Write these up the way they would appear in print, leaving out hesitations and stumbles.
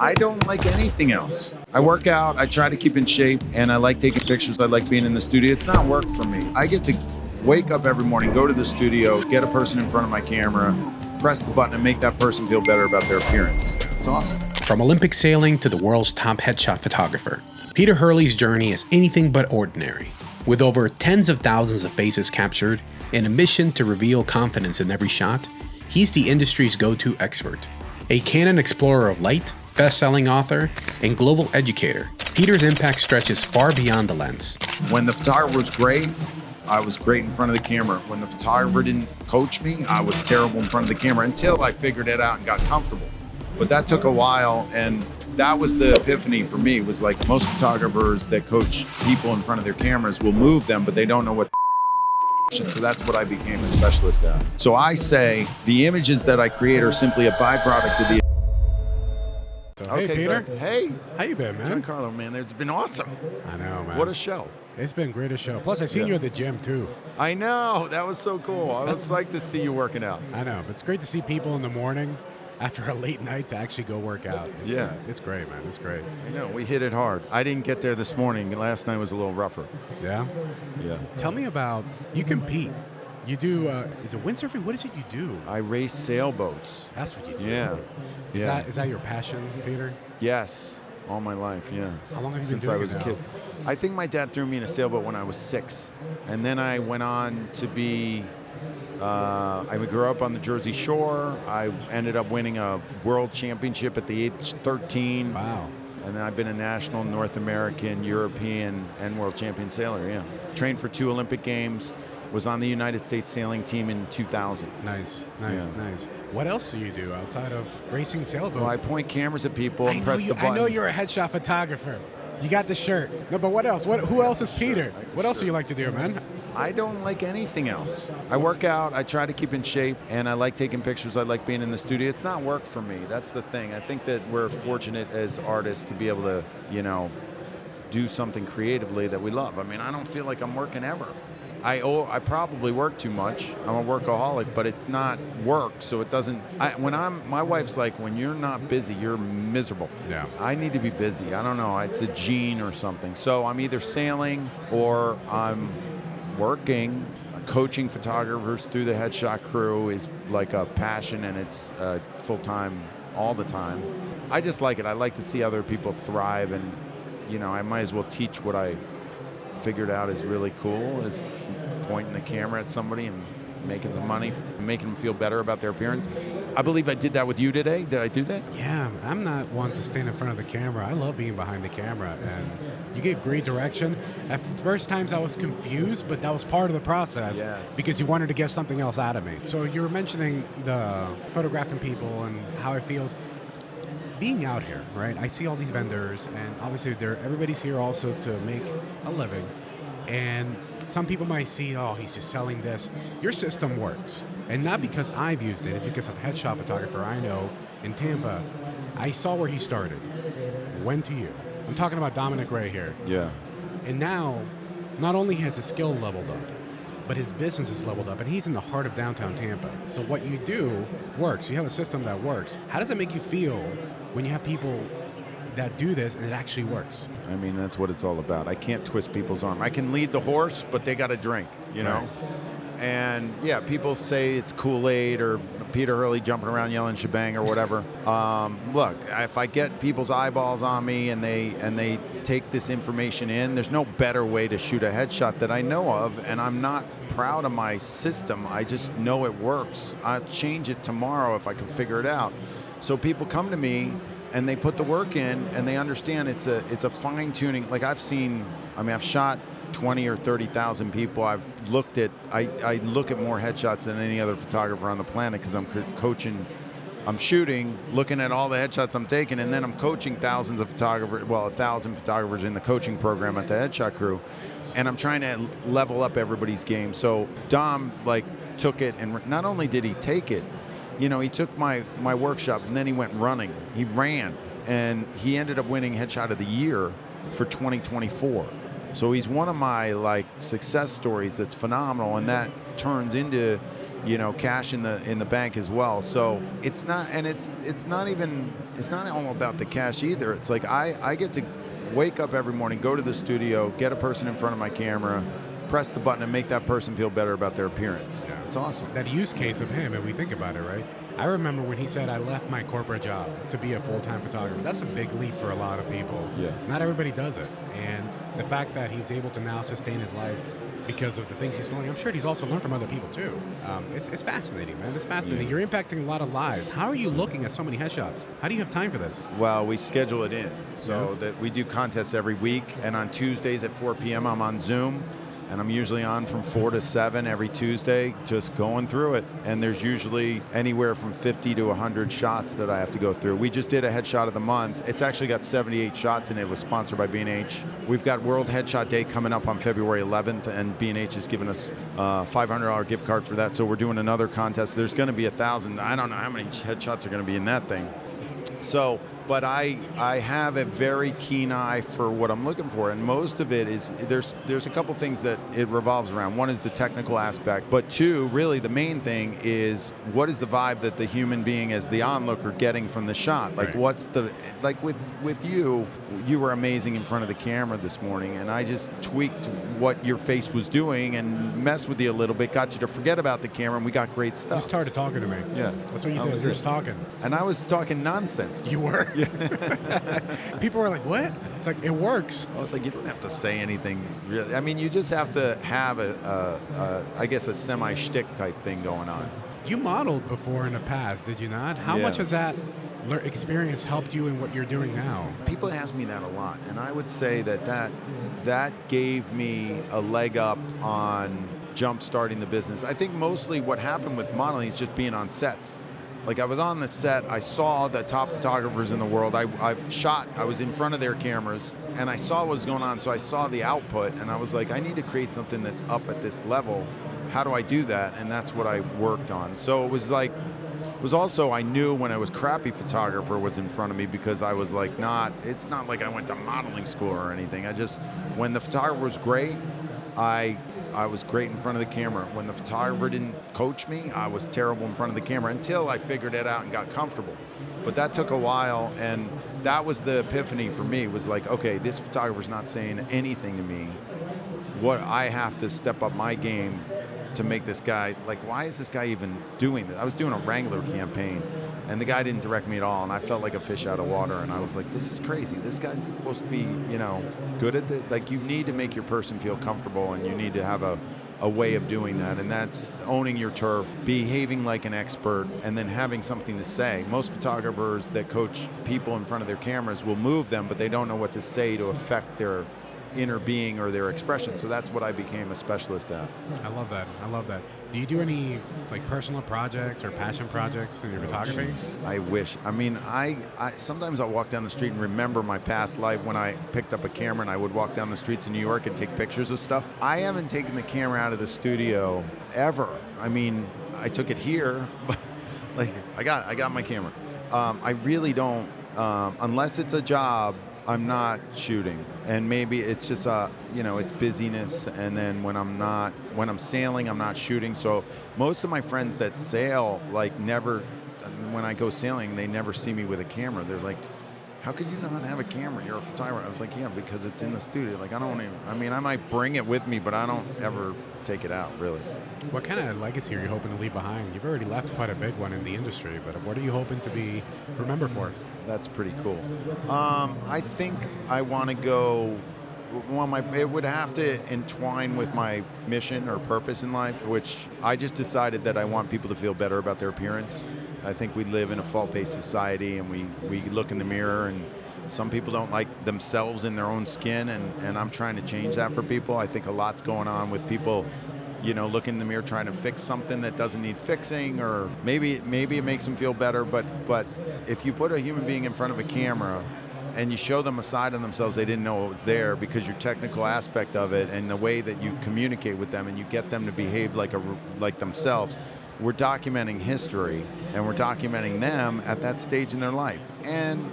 I don't like anything else. I work out, I try to keep in shape, and I like taking pictures. I like being in the studio. It's not work for me. I get to wake up every morning, go to the studio, get a person in front of my camera, press the button, and make that person feel better about their appearance. It's awesome. From Olympic sailing to the world's top headshot photographer, Peter Hurley's journey is anything but ordinary. With over tens of thousands of faces captured and a mission to reveal confidence in every shot, he's the industry's go-to expert. A Canon explorer of light, best-selling author, and global educator, Peter's impact stretches far beyond the lens. When the photographer was great, I was great in front of the camera. When the photographer didn't coach me, I was terrible in front of the camera until I figured it out and got comfortable. But that took a while, and that was the epiphany for me. Was like most photographers that coach people in front of their cameras will move them, but they don't know what. So that's what I became a specialist at. So I say the images that I create are simply a byproduct of the. So, hey, Peter. Good. Hey. How you been, man? Giancarlo, man, it's been awesome. I know, man. What a show. It's been great a show. Plus, I seen you at the gym, too. I know. That was so cool. I was like to see you working out. I know. But it's great to see people in the morning after a late night to actually go work out. It's great, man. It's great. I know. We hit it hard. I didn't get there this morning. Last night was a little rougher. Yeah? Yeah. Tell me about, you compete. You do, is it windsurfing? What is it you do? I race sailboats. That's what you do. Yeah. Is that your passion, Peter? Yes. All my life, yeah. How long have you been Since doing I was it a now? kid. I think my dad threw me in a sailboat when I was 6. And then I went on to be, I grew up on the Jersey Shore. I ended up winning a world championship at the age 13. Wow. And then I've been a national, North American, European, and world champion sailor, yeah. Trained for 2 Olympic Games. Was on the United States sailing team in 2000. Nice. Yeah. What else do you do outside of racing sailboats? Well, I point cameras at people and press the button. I know you're a headshot photographer. You got the shirt. No, but what else? Who else is Peter? What else do you like to do, man? I don't like anything else. I work out, I try to keep in shape, and I like taking pictures. I like being in the studio. It's not work for me. That's the thing. I think that we're fortunate as artists to be able to, do something creatively that we love. I mean, I don't feel like I'm working ever. I probably work too much. I'm a workaholic, but it's not work, so it doesn't. My wife's like, when you're not busy, you're miserable. Yeah. I need to be busy. I don't know. It's a gene or something. So I'm either sailing or I'm working. Coaching photographers through the headshot crew is like a passion, and it's full time all the time. I just like it. I like to see other people thrive, and I might as well teach what I figured out is really cool, is pointing the camera at somebody and making some money, making them feel better about their appearance. I believe I did that with you today. Did I do that? Yeah, I'm not one to stand in front of the camera. I love being behind the camera, and you gave great direction. At first times I was confused, but that was part of the process. Yes. Because you wanted to get something else out of me. So you were mentioning the photographing people and how it feels. Being out here, right? I see all these vendors, and obviously everybody's here also to make a living. And some people might see, oh, he's just selling this. Your system works. And not because I've used it, it's because of a headshot photographer I know in Tampa. I saw where he started. Went to you. I'm talking about Dominic Ray here. Yeah. And now, not only has his skill leveled up, but his business is leveled up, and he's in the heart of downtown Tampa. So what you do works. You have a system that works. How does it make you feel when you have people that do this and it actually works? I mean, that's what it's all about. I can't twist people's arm. I can lead the horse, but they got to drink, you know? Right. And yeah, people say it's Kool-Aid or Peter Hurley jumping around yelling shebang or whatever. Look, if I get people's eyeballs on me and they take this information in, there's no better way to shoot a headshot that I know of, and I'm not proud of my system. I just know it works. I'll change it tomorrow if I can figure it out. So people come to me and they put the work in and they understand it's a fine tuning. Like I've shot 20 or 30,000 people. I look at more headshots than any other photographer on the planet because I'm coaching, I'm shooting, looking at all the headshots I'm taking, and then I'm coaching thousands of photographers, 1,000 photographers in the coaching program at the Headshot Crew, and I'm trying to level up everybody's game. So Dom took it, and not only did he take it, he took my workshop and then he went running. He ran, and he ended up winning Headshot of the Year for 2024. So he's one of my success stories that's phenomenal, and that turns into cash in the bank as well. So it's not all about the cash either. It's like I get to wake up every morning, go to the studio, get a person in front of my camera, press the button, and make that person feel better about their appearance. Yeah. It's awesome. That use case of him, if we think about it, right? I remember when he said, I left my corporate job to be a full-time photographer. That's a big leap for a lot of people. Yeah. Not everybody does it. And the fact that he's able to now sustain his life because of the things he's learning, I'm sure he's also learned from other people too. It's fascinating, man. It's fascinating. Yeah. You're impacting a lot of lives. How are you looking at so many headshots? How do you have time for this? Well, we schedule it in. So that we do contests every week. And on Tuesdays at 4 p.m., I'm on Zoom. And I'm usually on from 4 to 7 every Tuesday, just going through it. And there's usually anywhere from 50 to 100 shots that I have to go through. We just did a headshot of the month. It's actually got 78 shots in it. It was sponsored by B&H. We've got World Headshot Day coming up on February 11th, and B&H has given us a $500 gift card for that. So we're doing another contest. There's going to be 1,000. I don't know how many headshots are going to be in that thing. So, but I have a very keen eye for what I'm looking for, and most of it is, there's a couple things that it revolves around. One is the technical aspect, but two, really the main thing is what is the vibe that the human being as the onlooker getting from the shot? Like what's the, like with you were amazing in front of the camera this morning, and I just tweaked what your face was doing and messed with you a little bit, got you to forget about the camera, and we got great stuff. You started talking to me. Yeah. That's what you did. You were just talking. And I was talking nonsense. You were? People were like, what? It's like, it works. I was like, you don't have to say anything really. I mean, you just have to have I guess a semi-shtick type thing going on. You modeled before in the past, did you not? How much has that experience helped you in what you're doing now? People ask me that a lot, and I would say that gave me a leg up on jump starting the business. I think mostly what happened with modeling is just being on sets. Like I was on the set, I saw the top photographers in the world. I was in front of their cameras, and I saw what was going on, so I saw the output, and I was like, I need to create something that's up at this level. How do I do that? And that's what I worked on. So it was like, also, I knew when a crappy photographer was in front of me, because I was like, it's not like I went to modeling school or anything. When the photographer was great, I was great in front of the camera. When the photographer didn't coach me, I was terrible in front of the camera until I figured it out and got comfortable. But that took a while, and that was the epiphany for me, was like, okay, this photographer's not saying anything to me. What I have to step up my game to make this guy, like, why is this guy even doing this? I was doing a Wrangler campaign, and the guy didn't direct me at all, and I felt like a fish out of water, and I was like, this is crazy. This guy's supposed to be, good at it. Like, you need to make your person feel comfortable, and you need to have a way of doing that, and that's owning your turf, behaving like an expert, and then having something to say. Most photographers that coach people in front of their cameras will move them, but they don't know what to say to affect their inner being or their expression. So that's what I became a specialist at. I love that. Do you do any personal projects or passion projects in your photography? I wish. I mean, I sometimes I'll walk down the street and remember my past life when I picked up a camera and I would walk down the streets in New York and take pictures of stuff. I haven't taken the camera out of the studio ever. I mean, I took it here, but I got my camera. I really don't, unless it's a job. I'm not shooting, and maybe it's just it's busyness, and then when I'm sailing, I'm not shooting. So most of my friends that sail, when I go sailing, they never see me with a camera. They're like, how could you not have a camera? You're a photographer. I was like, yeah, because it's in the studio. Like, I might bring it with me, but I don't ever take it out, really. What kind of legacy are you hoping to leave behind? You've already left quite a big one in the industry, but what are you hoping to be remembered for? That's pretty cool. I think I want to go, it would have to entwine with my mission or purpose in life, which I just decided that I want people to feel better about their appearance. I think we live in a fault-based society, and we look in the mirror, and some people don't like themselves in their own skin, and I'm trying to change that for people. I think a lot's going on with people, looking in the mirror trying to fix something that doesn't need fixing, or maybe it makes them feel better, but if you put a human being in front of a camera and you show them a side of themselves they didn't know it was there, because your technical aspect of it and the way that you communicate with them and you get them to behave like themselves, we're documenting history, and we're documenting them at that stage in their life. And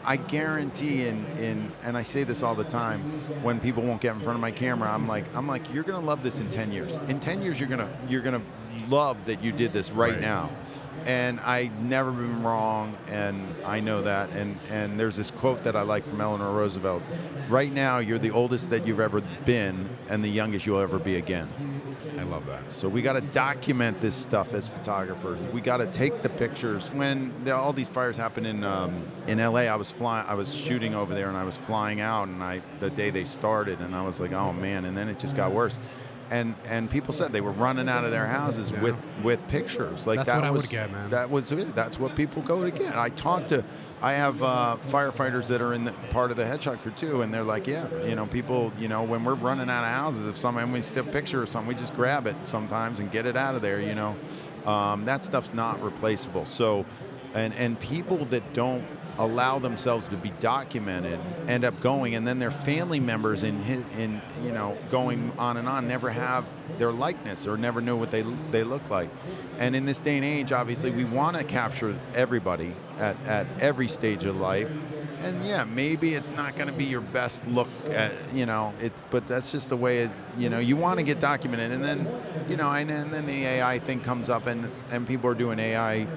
I guarantee, and I say this all the time, when people won't get in front of my camera, I'm like, you're gonna love this in 10 years. In 10 years, you're gonna love that you did this right Right. now. And I've never been wrong, and I know that. And there's this quote that I like from Eleanor Roosevelt. Right now, you're the oldest that you've ever been and the youngest you'll ever be again. I love that. So we got to document this stuff as photographers. We got to take the pictures. When all these fires happened in LA, I was shooting over there, and I was flying out, and the day they started, and I was like, oh man, and then it just got worse. And people said they were running out of their houses with pictures. Like That's what I would get, man. That was it. That's what people go to get. I have firefighters that are in the part of the headshot crew too, and they're like, yeah, people, when we're running out of houses, if we see a picture or something, we just grab it sometimes and get it out of there. That stuff's not replaceable. So, and people that don't allow themselves to be documented end up going, and then their family members going on and on never have their likeness or never know what they look like. And in this day and age, obviously, we want to capture everybody at every stage of life. And yeah, maybe it's not going to be your best look at, but that's just the way you want to get documented. And then, and then the AI thing comes up, and people are doing AI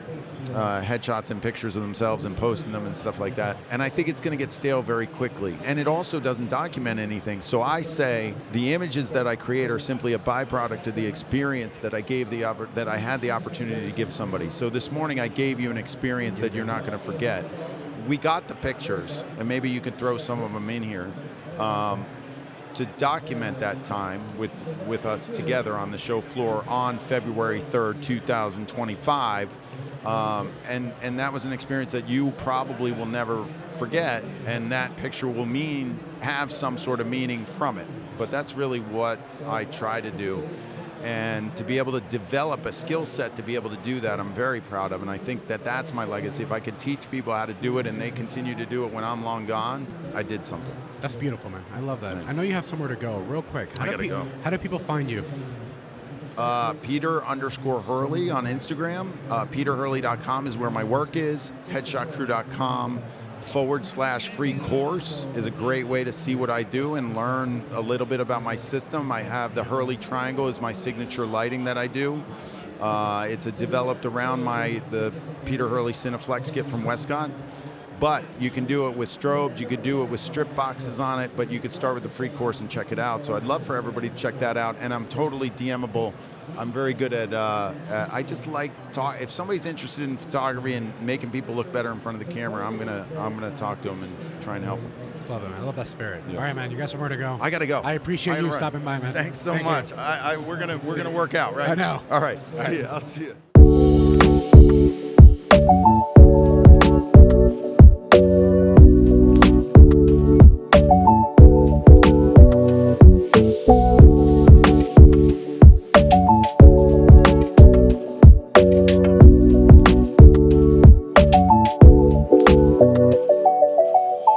headshots and pictures of themselves and posting them and stuff like that. And I think it's going to get stale very quickly. And it also doesn't document anything. So I say the images that I create are simply a byproduct of the experience that I had the opportunity to give somebody. So this morning I gave you an experience that you're not going to forget. We got the pictures, and maybe you could throw some of them in here to document that time with us together on the show floor on February 3rd, 2025. And that was an experience that you probably will never forget, and that picture will have some sort of meaning from it. But that's really what I try to do. And to be able to develop a skill set to be able to do that, I'm very proud of. And I think that that's my legacy. If I could teach people how to do it and they continue to do it when I'm long gone, I did something. That's beautiful, man. I love that. Thanks. I know you have somewhere to go. Real quick. I gotta go. How do people find you? Peter_Hurley on Instagram. PeterHurley.com is where my work is. HeadshotCrew.com/free course is a great way to see what I do and learn a little bit about my system. I have the Hurley Triangle as my signature lighting that I do. It's developed around the Peter Hurley Cineflex kit from Westcott. But you can do it with strobes, you could do it with strip boxes on it, but you could start with the free course and check it out. So I'd love for everybody to check that out, and I'm totally DMable. I'm very good at, I just like if somebody's interested in photography and making people look better in front of the camera, I'm gonna talk to them and try and help them. Just love it, man. I love that spirit. Yeah. All right, man. You got somewhere to go. I gotta go. I appreciate you stopping by, man. Thanks so much. We're gonna work out, right? I know. All right. See ya. I'll see you.